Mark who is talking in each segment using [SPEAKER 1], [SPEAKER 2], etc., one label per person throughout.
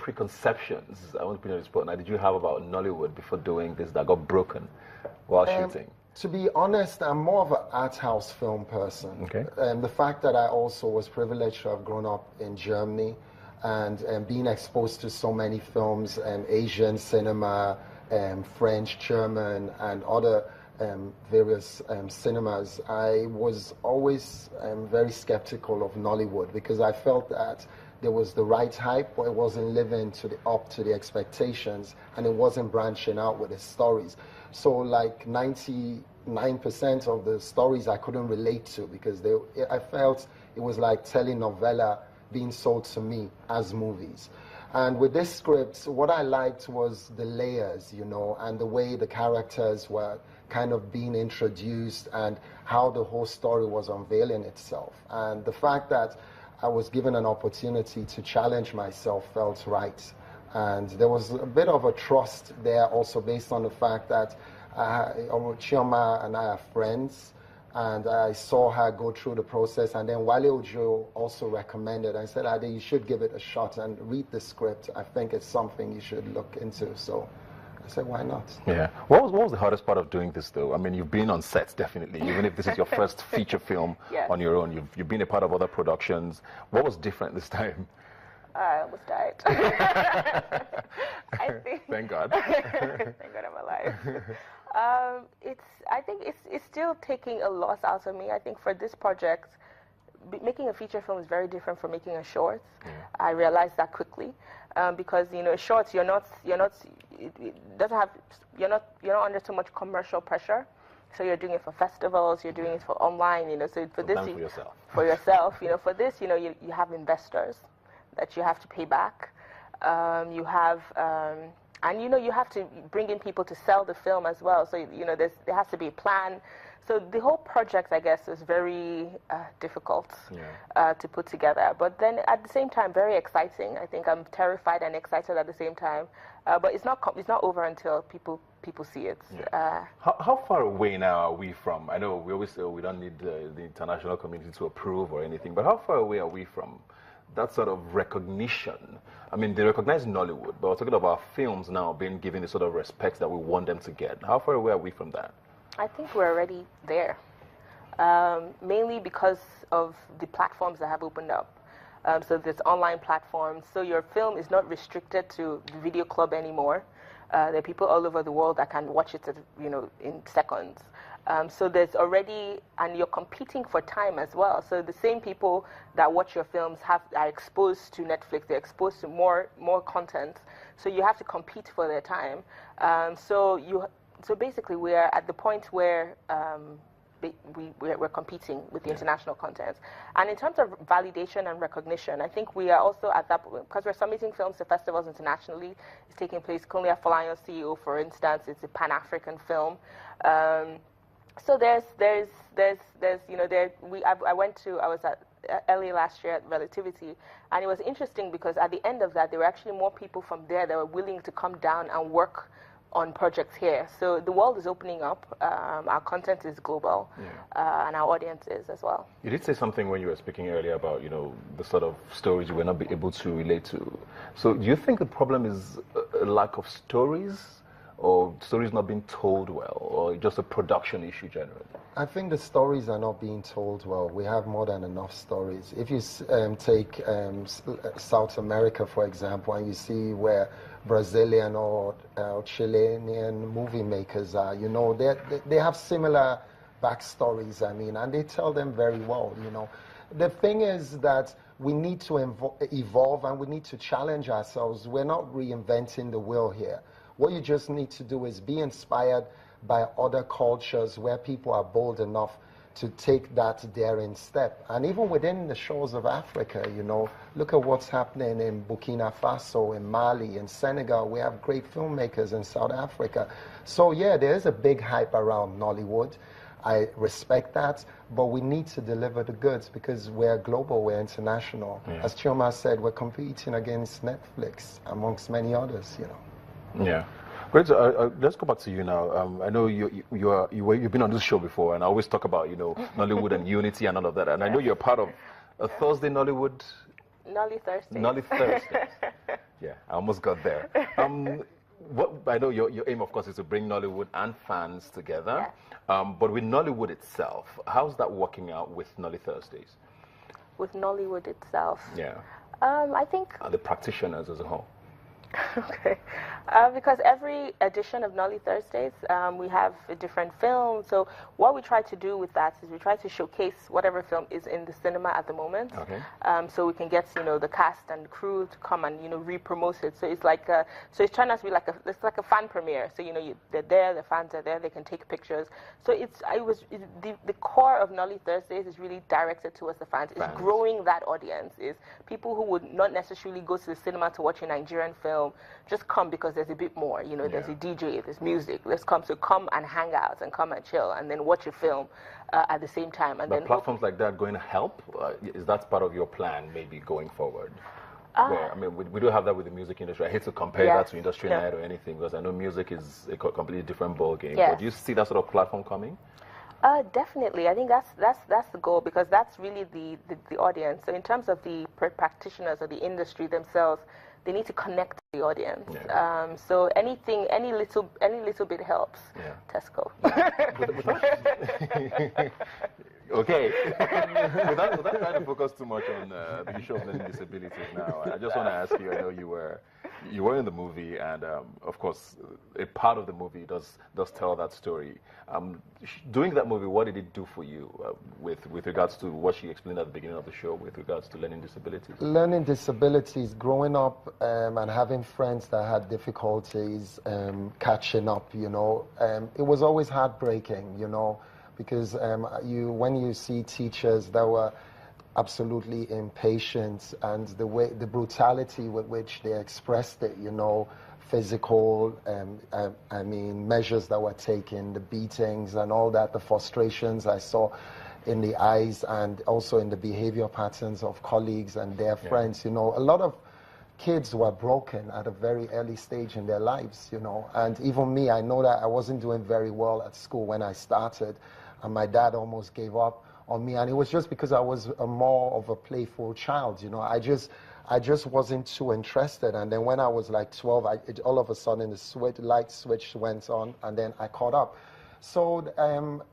[SPEAKER 1] preconceptions, I want to put you on the spot now, did you have about Nollywood before doing this that got broken while shooting?
[SPEAKER 2] To be honest, I'm more of an art house film person.
[SPEAKER 1] Okay.
[SPEAKER 2] The fact that I also was privileged to have grown up in Germany and being exposed to so many films, Asian cinema, French, German, and other various cinemas, I was always very skeptical of Nollywood because I felt that there was the right hype, but it wasn't living up to the expectations, and it wasn't branching out with the stories. So like 99% of the stories I couldn't relate to because I felt it was like telenovela being sold to me as movies. And with this script, what I liked was the layers, you know, and the way the characters were kind of being introduced and how the whole story was unveiling itself. And the fact that I was given an opportunity to challenge myself felt right. And there was a bit of a trust there also based on the fact that Chioma and I are friends, and I saw her go through the process, and then Wale Ojo also recommended. I said, Ade, you should give it a shot and read the script. I think it's something you should look into. So I said, why not?
[SPEAKER 1] Yeah. What was the hardest part of doing this, though? I mean, you've been on sets, definitely, even if this is your first feature film on your own. You've been a part of other productions. What was different this time?
[SPEAKER 3] I almost died. I think.
[SPEAKER 1] Thank God.
[SPEAKER 3] Thank God I'm alive. I think it's still taking a loss out of me. I think for this project, making a feature film is very different from making a short. Yeah. I realized that quickly because shorts you're not under too much commercial pressure. So you're doing it for festivals, you're doing it for online. So for this, for yourself. For this, you have investors that you have to pay back. You have. And you have to bring in people to sell the film as well. So there has to be a plan. So the whole project, I guess, is very difficult to put together. But then at the same time, very exciting. I think I'm terrified and excited at the same time. But it's not over until people see it.
[SPEAKER 1] Yeah. How far away now are we from? I know we always say we don't need the international community to approve or anything. But how far away are we from that sort of recognition? I mean, they recognize Nollywood, but we're talking about films now being given the sort of respect that we want them to get. How far away are we from that?
[SPEAKER 3] I think we're already there, mainly because of the platforms that have opened up. So there's online platforms. So your film is not restricted to the video club anymore. There are people all over the world that can watch it, in seconds. So there's already, and you're competing for time as well. So the same people that watch your films are exposed to Netflix. They're exposed to more content. So you have to compete for their time. So basically, we're at the point where we're competing with the international content. And in terms of validation and recognition, I think we are also at that point, because we're submitting films to festivals internationally. It's taking place. Kunle Afolayan CEO, for instance, it's a Pan-African film. So I was at LA last year at Relativity, and it was interesting because at the end of that, there were actually more people from there that were willing to come down and work on projects here. So the world is opening up. Our content is global, and our audience is as well.
[SPEAKER 1] You did say something when you were speaking earlier about, the sort of stories you will not be able to relate to. So do you think the problem is a lack of stories, or stories not being told well, or just a production issue generally?
[SPEAKER 2] I think the stories are not being told well. We have more than enough stories. If you take South America, for example, and you see where Brazilian or Chilean movie makers are, they have similar backstories, and they tell them very well, The thing is that we need to evolve and we need to challenge ourselves. We're not reinventing the wheel here. What you just need to do is be inspired by other cultures where people are bold enough to take that daring step. And even within the shores of Africa, look at what's happening in Burkina Faso, in Mali, in Senegal. We have great filmmakers in South Africa. So yeah, there is a big hype around Nollywood. I respect that, but we need to deliver the goods because we're global, we're international. Yeah. As Chioma said, we're competing against Netflix, amongst many others,
[SPEAKER 1] Yeah. Great. So, let's go back to you now. I know you've been on this show before, and I always talk about Nollywood and unity and all of that. And I know you're part of a Thursday Nollywood.
[SPEAKER 3] Nolly Thursday.
[SPEAKER 1] Nolly Thursday. Yeah, almost got there. What I know your aim, of course, is to bring Nollywood and fans together.
[SPEAKER 3] Yeah.
[SPEAKER 1] But with Nollywood itself, how's that working out with Nolly Thursdays?
[SPEAKER 3] With Nollywood itself?
[SPEAKER 1] Yeah.
[SPEAKER 3] I think...
[SPEAKER 1] The practitioners as a whole.
[SPEAKER 3] Okay. Because every edition of Nolly Thursdays, we have a different film. So what we try to do with that is we try to showcase whatever film is in the cinema at the moment.
[SPEAKER 1] Okay.
[SPEAKER 3] So we can get, the cast and crew to come and, re-promote it. So it's like, so it's trying to be like it's like a fan premiere. So, they're there, the fans are there, they can take pictures. So the core of Nolly Thursdays is really directed towards the fans. It's growing that audience. Is people who would not necessarily go to the cinema to watch a Nigerian film, just come because there's a bit more, there's a DJ, there's music, let's come, so come and hang out and come and chill and then watch a film at the same time. And then
[SPEAKER 1] platforms like that going to help? Is that part of your plan maybe going forward? Where, I mean, we do have that with the music industry. I hate to compare that to Industry Night or anything because I know music is a completely different ball game. But do you see that sort of platform coming?
[SPEAKER 3] Definitely. I think that's the goal because that's really the audience. So in terms of the practitioners or the industry themselves, they need to connect to the audience. Yeah. So any little bit helps.
[SPEAKER 1] Yeah.
[SPEAKER 3] Tesco.
[SPEAKER 1] Okay. without trying to focus too much on the issue of learning disabilities now, I just want to ask you. I know you were in the movie, and of course, a part of the movie does tell that story. Doing that movie, what did it do for you with regards to what she explained at the beginning of the show with regards to learning disabilities? Learning
[SPEAKER 2] disabilities, growing up and having friends that had difficulties catching up, it was always heartbreaking, because when you see teachers that were absolutely impatient and the brutality with which they expressed it, physical, measures that were taken, the beatings and all that, the frustrations I saw in the eyes and also in the behavior patterns of colleagues and their friends, a lot of kids were broken at a very early stage in their lives, and even me, I know that I wasn't doing very well at school when I started, and my dad almost gave up on me, and it was just because I was more of a playful child, I just wasn't too interested. And then when I was like 12, all of a sudden the light switch went on, and then I caught up. So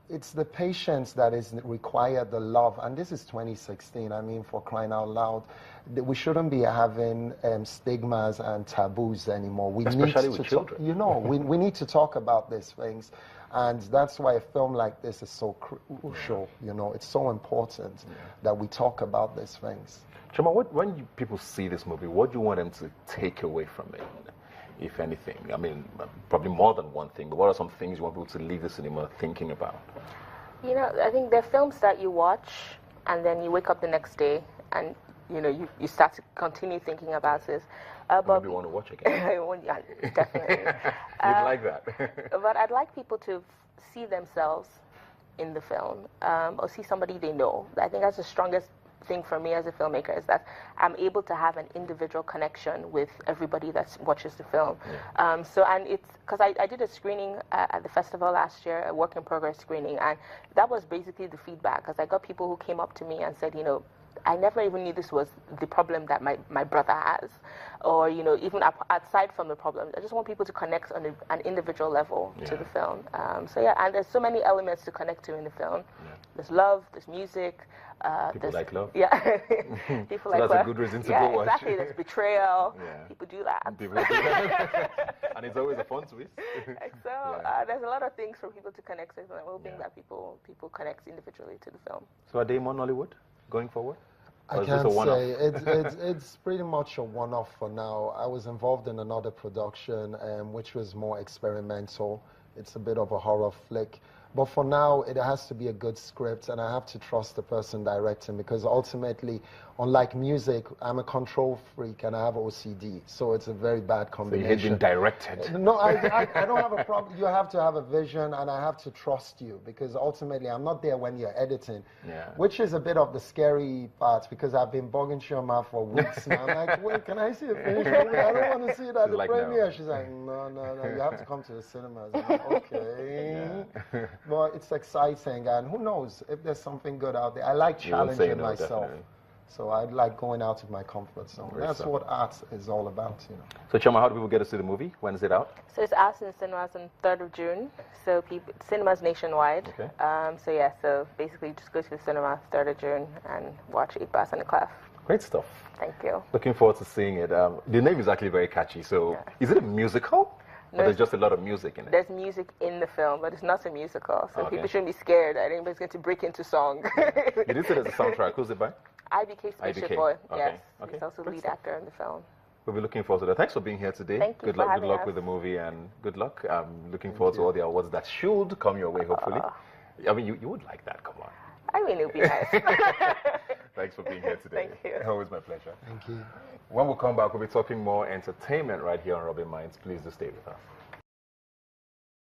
[SPEAKER 2] it's the patience that is required, the love, and this is 2016. I mean, for crying out loud, we shouldn't be having stigmas and taboos anymore.
[SPEAKER 1] Especially with children.
[SPEAKER 2] We need to talk about these things. And that's why a film like this is so crucial, it's so important that we talk about these things.
[SPEAKER 1] Chima, when people see this movie, what do you want them to take away from it, if anything? I mean, probably more than one thing, but what are some things you want people to leave the cinema thinking about?
[SPEAKER 3] I think there are films that you watch and then you wake up the next day and, you start to continue thinking about this.
[SPEAKER 1] But maybe want to watch again.
[SPEAKER 3] Definitely.
[SPEAKER 1] You'd like that.
[SPEAKER 3] But I'd like people to see themselves in the film or see somebody they know. I think that's the strongest thing for me as a filmmaker is that I'm able to have an individual connection with everybody that watches the film. Yeah. And it's because I did a screening at the festival last year, a work in progress screening, and that was basically the feedback because I got people who came up to me and said, I never even knew this was the problem that my brother has, or even aside from the problem, I just want people to connect on an individual level to the film. And there's so many elements to connect to in the film. Yeah. There's love, there's music.
[SPEAKER 1] People like love.
[SPEAKER 3] Yeah, people like
[SPEAKER 1] that's
[SPEAKER 3] love.
[SPEAKER 1] A good reason to go watch.
[SPEAKER 3] Exactly. There's betrayal. People do that.
[SPEAKER 1] And it's always a fun twist.
[SPEAKER 3] There's a lot of things for people to connect with, and I'm hoping that people connect individually to the film.
[SPEAKER 1] So are they more Nollywood going forward?
[SPEAKER 2] I can't say. It's pretty much a one-off for now. I was involved in another production, which was more experimental. It's a bit of a horror flick. But for now, it has to be a good script, and I have to trust the person directing because ultimately, unlike music, I'm a control freak and I have OCD, so it's a very bad combination.
[SPEAKER 1] So you hate being directed?
[SPEAKER 2] No, I don't have a problem. You have to have a vision, and I have to trust you because ultimately, I'm not there when you're editing, which is a bit of the scary part because I've been bugging Shoma for weeks now. I'm like, wait, can I see a finished movie? I don't want to see it at the premiere. No. She's like, no, you have to come to the cinemas. I'm like, okay. Yeah. But it's exciting, and who knows if there's something good out there. I like challenging myself. So I like going out of my comfort zone.
[SPEAKER 1] Great
[SPEAKER 2] That's
[SPEAKER 1] stuff.
[SPEAKER 2] what art is all about, you know.
[SPEAKER 1] So, Chama, how do people get to see the movie? When is it out?
[SPEAKER 3] So it's out in cinemas on 3rd of June. So cinemas nationwide.
[SPEAKER 1] Okay.
[SPEAKER 3] So yeah, so basically just go to the cinema 3rd of June and watch 8 Bars and a Clef.
[SPEAKER 1] Great stuff.
[SPEAKER 3] Thank you.
[SPEAKER 1] Looking forward to seeing it. The name is actually very catchy. So, is it a musical?
[SPEAKER 3] No,
[SPEAKER 1] Or there's just a lot of music in it?
[SPEAKER 3] There's music in the film, but it's not a musical. So
[SPEAKER 1] Okay.
[SPEAKER 3] people shouldn't be scared that anybody's going to break into song.
[SPEAKER 1] You did say there's a soundtrack. Who's it by?
[SPEAKER 3] IBK Spaceship
[SPEAKER 1] IBK.
[SPEAKER 3] Boy,
[SPEAKER 1] Okay.
[SPEAKER 3] yes.
[SPEAKER 1] Okay.
[SPEAKER 3] He's also the
[SPEAKER 1] Good
[SPEAKER 3] lead
[SPEAKER 1] stuff.
[SPEAKER 3] actor in the film.
[SPEAKER 1] We'll be looking forward to that. Thanks for being here today.
[SPEAKER 3] Thank you
[SPEAKER 1] Good
[SPEAKER 3] for
[SPEAKER 1] luck. Good
[SPEAKER 3] having
[SPEAKER 1] luck
[SPEAKER 3] us.
[SPEAKER 1] with the movie, and good luck. Looking forward to all the awards that should come your way. Hopefully. I mean, you would like that. Come on.
[SPEAKER 3] I mean, it would be nice.
[SPEAKER 1] Thanks for being here today.
[SPEAKER 3] Thank you.
[SPEAKER 1] Always my pleasure.
[SPEAKER 2] Thank you.
[SPEAKER 1] When we come back, we'll be talking more entertainment right here on Rubbin Minds. Please do stay with us.